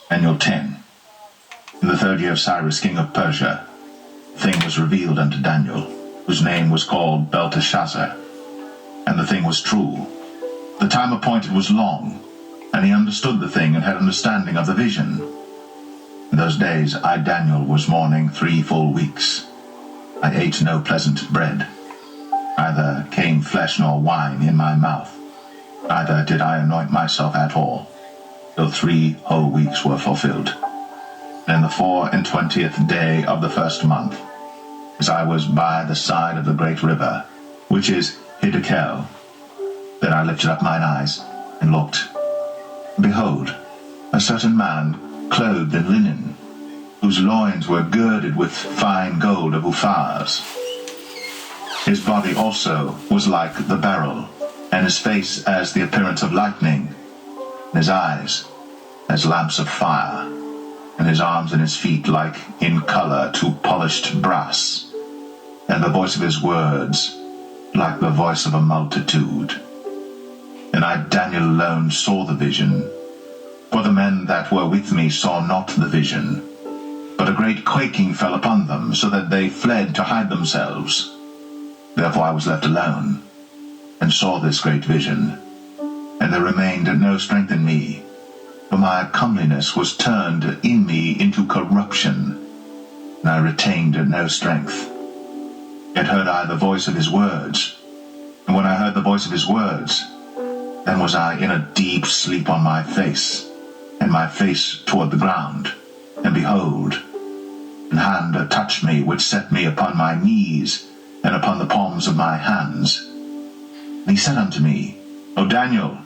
Daniel 10. In the 3rd year of Cyrus king of Persia, the thing was revealed unto Daniel, whose name was called Belteshazzar. And the thing was true. The time appointed was long, and he understood the thing and had understanding of the vision. In those days I, Daniel, was mourning 3 full weeks. I ate no pleasant bread, neither came flesh nor wine in my mouth, neither did I anoint myself at all, till 3 whole weeks were fulfilled. And in the 24th day of the 1st month, as I was by the side of the great river, which is Hiddekel, then I lifted up mine eyes and looked. Behold, a certain man clothed in linen, whose loins were girded with fine gold of Uphaz. His body also was like the beryl, and his face as the appearance of lightning, and his eyes as lamps of fire, and his arms and his feet like in color to polished brass, and the voice of his words like the voice of a multitude. And I, Daniel, alone saw the vision, for the men that were with me saw not the vision, but a great quaking fell upon them, so that they fled to hide themselves. Therefore I was left alone, and saw this great vision, and there remained no strength in me, for my comeliness was turned in me into corruption, and I retained no strength. Yet heard I the voice of his words, and when I heard the voice of his words, then was I in a deep sleep on my face, and my face toward the ground. And behold, an hand touched me, which set me upon my knees, and upon the palms of my hands. And he said unto me, O Daniel,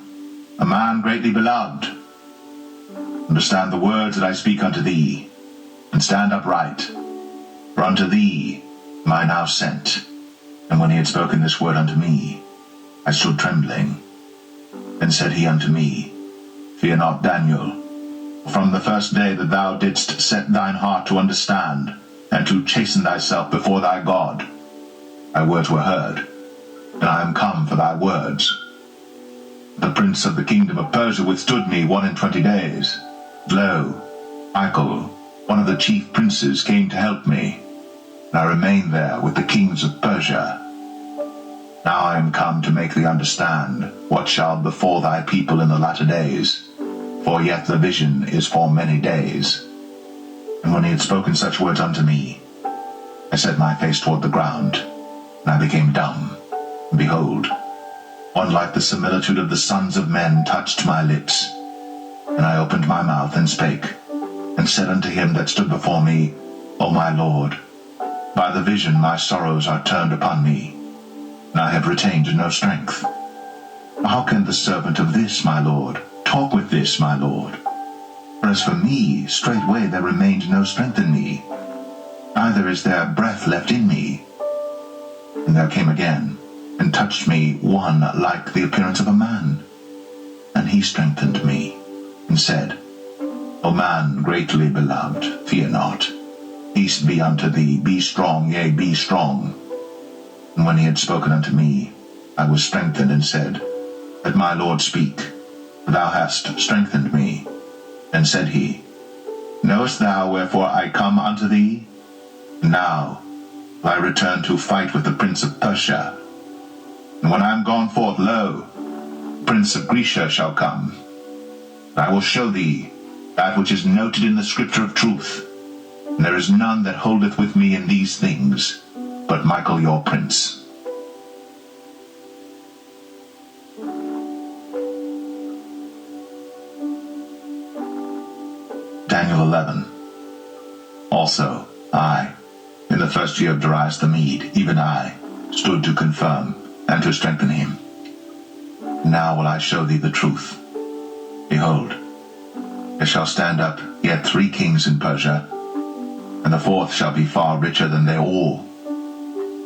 a man greatly beloved, understand the words that I speak unto thee, and stand upright, for unto thee am I now sent. And when he had spoken this word unto me, I stood trembling. Then said he unto me, Fear not, Daniel, for from the first day that thou didst set thine heart to understand, and to chasten thyself before thy God, thy words were heard, and I am come for thy words. The prince of the kingdom of Persia withstood me 21 days. Lo, Michael, one of the chief princes, came to help me, and I remained there with the kings of Persia. Now I am come to make thee understand what shall befall thy people in the latter days, for yet the vision is for many days. And when he had spoken such words unto me, I set my face toward the ground, and I became dumb. And behold, one like the similitude of the sons of men touched my lips. And I opened my mouth and spake, and said unto him that stood before me, O my Lord, by the vision my sorrows are turned upon me, and I have retained no strength. How can the servant of this, my Lord, talk with this, my Lord? For as for me, straightway there remained no strength in me, neither is there breath left in me. And there came again, and touched me one like the appearance of a man. And he strengthened me, and said, O man greatly beloved, fear not. Peace be unto thee, be strong, yea, be strong. And when he had spoken unto me, I was strengthened, and said, Let my Lord speak, for thou hast strengthened me. And said he, Knowest thou wherefore I come unto thee? Now will I return to fight with the prince of Persia. And when I am gone forth, lo, the prince of Grecia shall come. And I will show thee that which is noted in the scripture of truth. And there is none that holdeth with me in these things, but Michael your prince. Daniel 11. Also, I, in the 1st year of Darius the Mede, even I, stood to confirm and to strengthen him. Now will I show thee the truth. Behold, there shall stand up yet 3 kings in Persia, and the 4th shall be far richer than they all.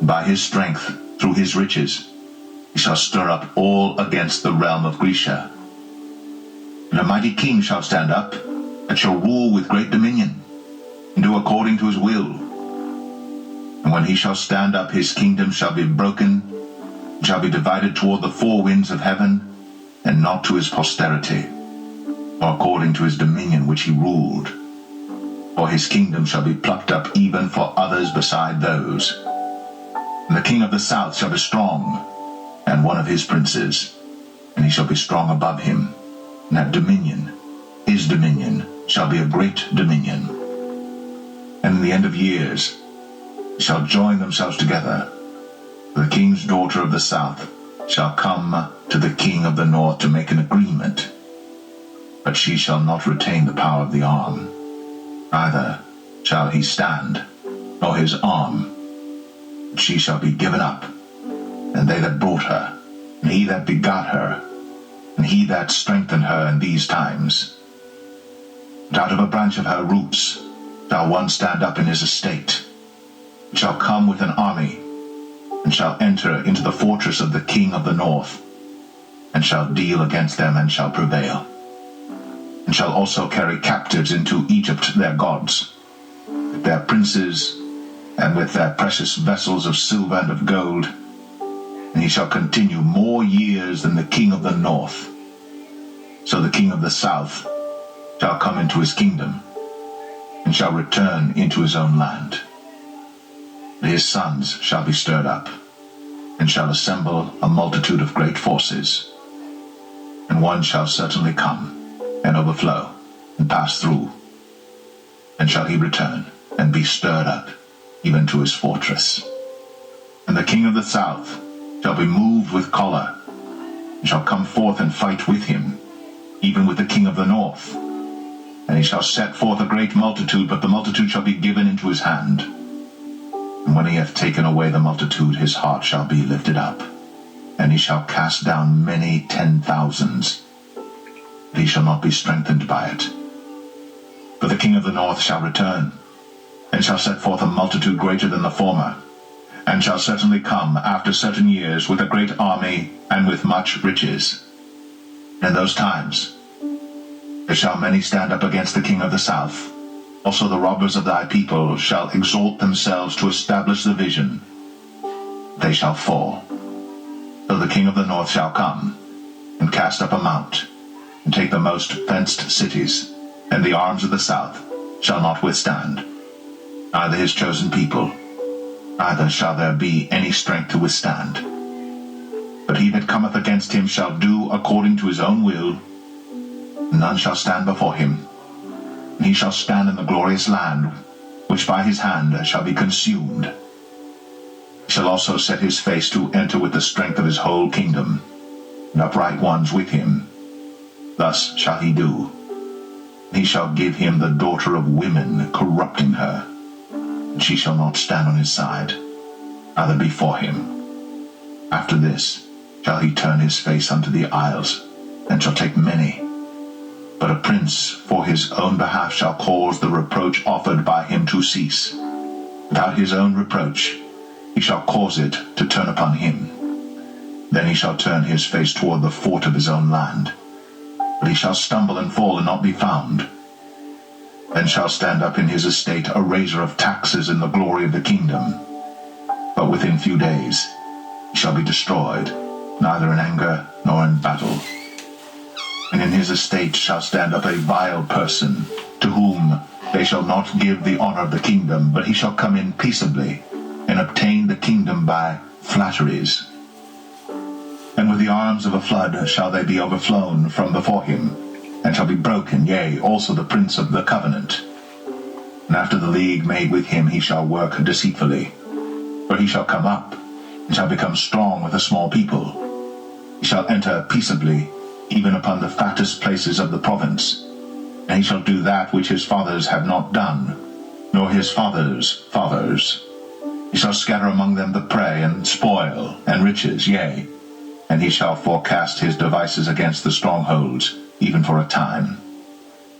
By his strength, through his riches, he shall stir up all against the realm of Grecia. And a mighty king shall stand up, that shall rule with great dominion, and do according to his will. And when he shall stand up, his kingdom shall be broken, and shall be divided toward the 4 winds of heaven, and not to his posterity. or according to his dominion which he ruled. For his kingdom shall be plucked up even for others beside those. And the king of the south shall be strong, and one of his princes, and he shall be strong above him, and have dominion. His dominion shall be a great dominion. And in the end of years shall join themselves together. The king's daughter of the south shall come to the king of the north to make an agreement, but she shall not retain the power of the arm, neither shall he stand, nor his arm, but she shall be given up, and they that brought her, and he that begot her, and he that strengthened her in these times. And out of a branch of her roots shall one stand up in his estate, and shall come with an army, and shall enter into the fortress of the king of the north, and shall deal against them, and shall prevail, and shall also carry captives into Egypt their gods, with their princes, and with their precious vessels of silver and of gold, and he shall continue more years than the king of the north. So the king of the south shall come into his kingdom, and shall return into his own land. His sons shall be stirred up, and shall assemble a multitude of great forces. And one shall certainly come, and overflow, and pass through. And shall he return, and be stirred up, even to his fortress. And the king of the south shall be moved with choler, and shall come forth and fight with him, even with the king of the north. And he shall set forth a great multitude, but the multitude shall be given into his hand. And when he hath taken away the multitude, his heart shall be lifted up, and he shall cast down many 10,000s, but he shall not be strengthened by it. For the king of the north shall return, and shall set forth a multitude greater than the former, and shall certainly come after certain years with a great army and with much riches. In those times there shall many stand up against the king of the south. Also the robbers of thy people shall exalt themselves to establish the vision. They shall fall. So the king of the north shall come, and cast up a mount, and take the most fenced cities, and the arms of the south shall not withstand, neither his chosen people, neither shall there be any strength to withstand. But he that cometh against him shall do according to his own will, and none shall stand before him. And he shall stand in the glorious land, which by his hand shall be consumed. He shall also set his face to enter with the strength of his whole kingdom, and upright ones with him. Thus shall he do. He shall give him the daughter of women, corrupting her, and she shall not stand on his side, neither before him. After this shall he turn his face unto the isles, and shall take many. But a prince for his own behalf shall cause the reproach offered by him to cease. Without his own reproach he shall cause it to turn upon him. Then he shall turn his face toward the fort of his own land. But he shall stumble and fall and not be found. Then shall stand up in his estate a raiser of taxes in the glory of the kingdom. But within few days he shall be destroyed, neither in anger nor in battle. And in his estate shall stand up a vile person, to whom they shall not give the honor of the kingdom, but he shall come in peaceably, and obtain the kingdom by flatteries. And with the arms of a flood shall they be overflown from before him, and shall be broken, yea, also the prince of the covenant. And after the league made with him he shall work deceitfully. For he shall come up, and shall become strong with a small people. He shall enter peaceably, even upon the fattest places of the province. And he shall do that which his fathers have not done, nor his fathers' fathers. He shall scatter among them the prey, and spoil, and riches, yea, and he shall forecast his devices against the strongholds, even for a time.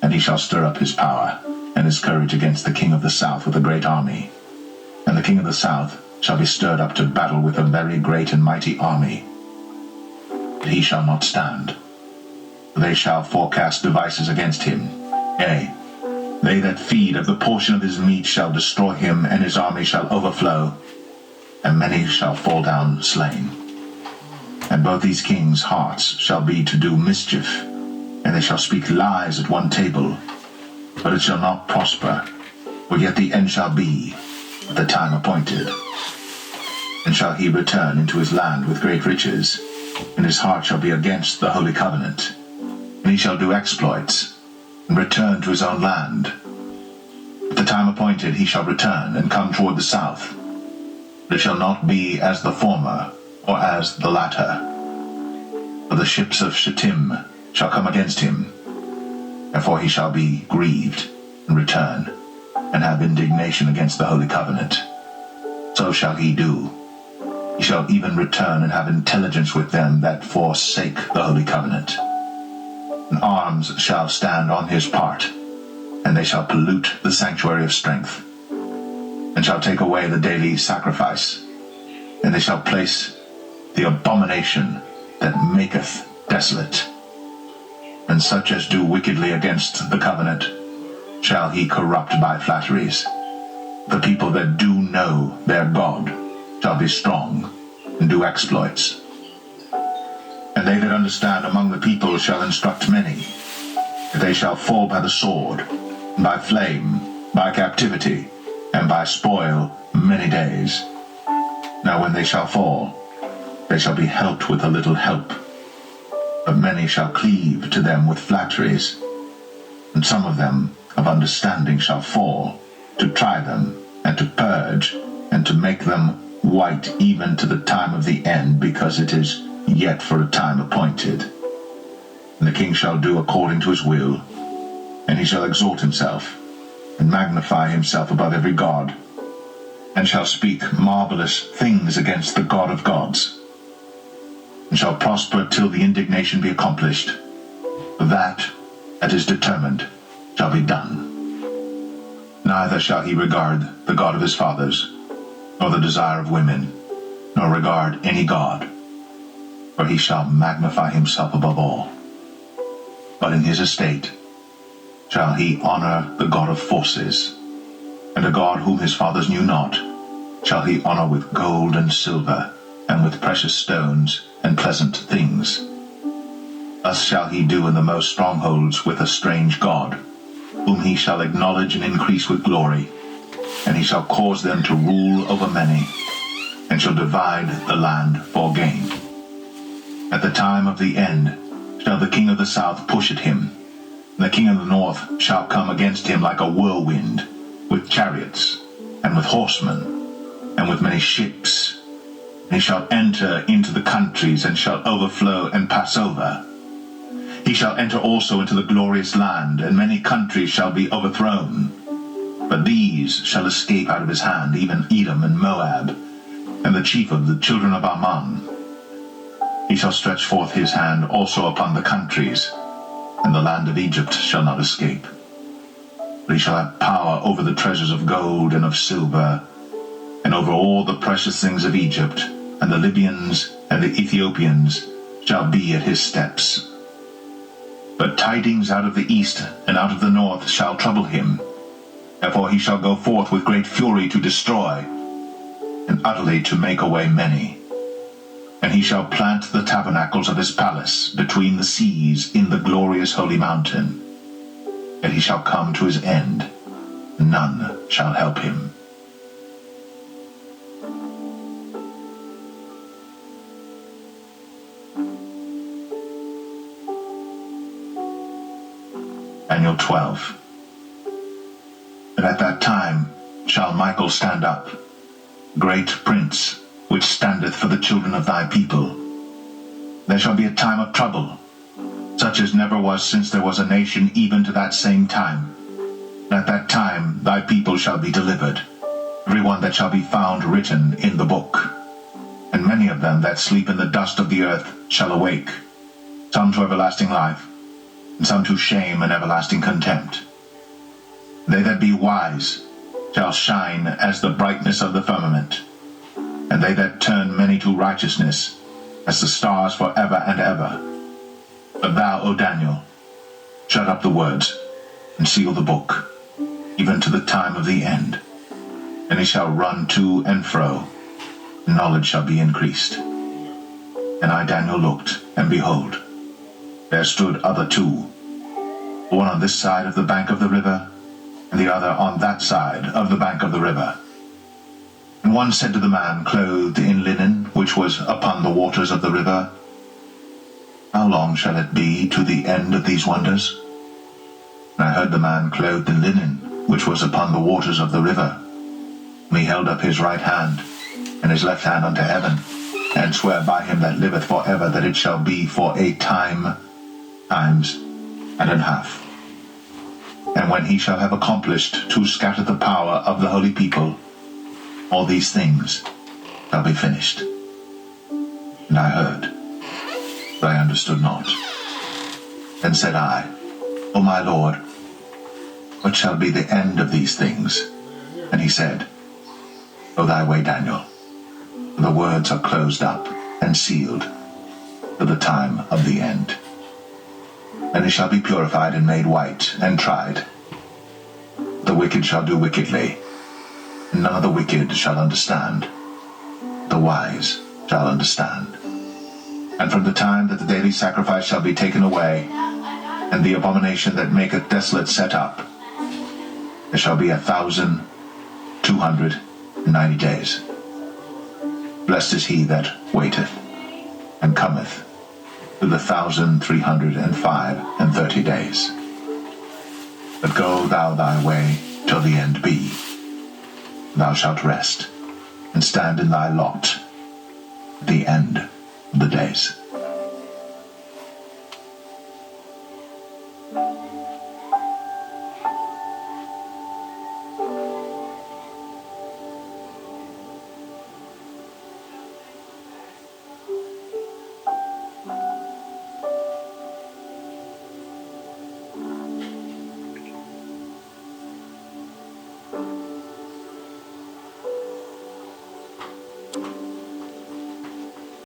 And he shall stir up his power, and his courage against the king of the south with a great army. And the king of the south shall be stirred up to battle with a very great and mighty army. But he shall not stand. They shall forecast devices against him. Yea, they that feed of the portion of his meat shall destroy him, and his army shall overflow, and many shall fall down slain. And both these kings' hearts shall be to do mischief, and they shall speak lies at one table, but it shall not prosper, for yet the end shall be at the time appointed. And shall he return into his land with great riches, and his heart shall be against the holy covenant, and he shall do exploits, and return to his own land. At the time appointed he shall return, and come toward the south. But it shall not be as the former, or as the latter. For the ships of Shittim shall come against him, therefore he shall be grieved, and return, and have indignation against the holy covenant. So shall he do. He shall even return and have intelligence with them that forsake the holy covenant. And arms shall stand on his part, and they shall pollute the sanctuary of strength, and shall take away the daily sacrifice, and they shall place the abomination that maketh desolate. And such as do wickedly against the covenant shall he corrupt by flatteries. The people that do know their God shall be strong and do exploits. And they that understand among the people shall instruct many. They shall fall by the sword, by flame, by captivity, and by spoil many days. Now when they shall fall, they shall be helped with a little help. But many shall cleave to them with flatteries, and some of them of understanding shall fall, to try them, and to purge, and to make them white even to the time of the end, because it is yet for a time appointed. And the king shall do according to his will, and he shall exalt himself, and magnify himself above every god, and shall speak marvelous things against the God of gods, and shall prosper till the indignation be accomplished. That is determined shall be done. Neither shall he regard the God of his fathers, nor the desire of women, nor regard any god, for he shall magnify himself above all. But in his estate shall he honor the God of forces, and a God whom his fathers knew not shall he honor with gold and silver, and with precious stones and pleasant things. Thus shall he do in the most strongholds with a strange God, whom he shall acknowledge and increase with glory, and he shall cause them to rule over many, and shall divide the land for gain. At the time of the end shall the king of the south push at him, and the king of the north shall come against him like a whirlwind, with chariots, and with horsemen, and with many ships. And he shall enter into the countries, and shall overflow and pass over. He shall enter also into the glorious land, and many countries shall be overthrown. But these shall escape out of his hand, even Edom and Moab, and the chief of the children of Ammon. He shall stretch forth his hand also upon the countries, and the land of Egypt shall not escape. But he shall have power over the treasures of gold and of silver, and over all the precious things of Egypt, and the Libyans and the Ethiopians shall be at his steps. But tidings out of the east and out of the north shall trouble him. Therefore he shall go forth with great fury to destroy, and utterly to make away many. And he shall plant the tabernacles of his palace between the seas in the glorious holy mountain. Yet he shall come to his end, none shall help him. Daniel 12. And at that time shall Michael stand up, great prince, which standeth for the children of thy people. There shall be a time of trouble, such as never was since there was a nation even to that same time. And at that time thy people shall be delivered, every one that shall be found written in the book. And many of them that sleep in the dust of the earth shall awake, some to everlasting life, and some to shame and everlasting contempt. They that be wise shall shine as the brightness of the firmament, and they that turn many to righteousness as the stars for ever and ever. But thou, O Daniel, shut up the words, and seal the book, even to the time of the end. And he shall run to and fro, and knowledge shall be increased. And I, Daniel, looked, and behold, there stood other two, one on this side of the bank of the river, and the other on that side of the bank of the river. And one said to the man clothed in linen, which was upon the waters of the river, How long shall it be to the end of these wonders? And I heard the man clothed in linen, which was upon the waters of the river. And he held up his right hand and his left hand unto heaven, and sware by him that liveth for ever that it shall be for a time, times, and an half. And when he shall have accomplished to scatter the power of the holy people, all these things shall be finished. And I heard, but I understood not. Then said I, O my Lord, what shall be the end of these things? And he said, Go thy way, Daniel. The words are closed up and sealed to the time of the end. And it shall be purified and made white and tried. The wicked shall do wickedly, and none of the wicked shall understand. The wise shall understand. And from the time that the daily sacrifice shall be taken away, and the abomination that maketh desolate set up, there shall be 1,290 days. Blessed is he that waiteth, and cometh to the 1,330 days. But go thou thy way till the end be. Thou shalt rest, and stand in thy lot at the end of the days.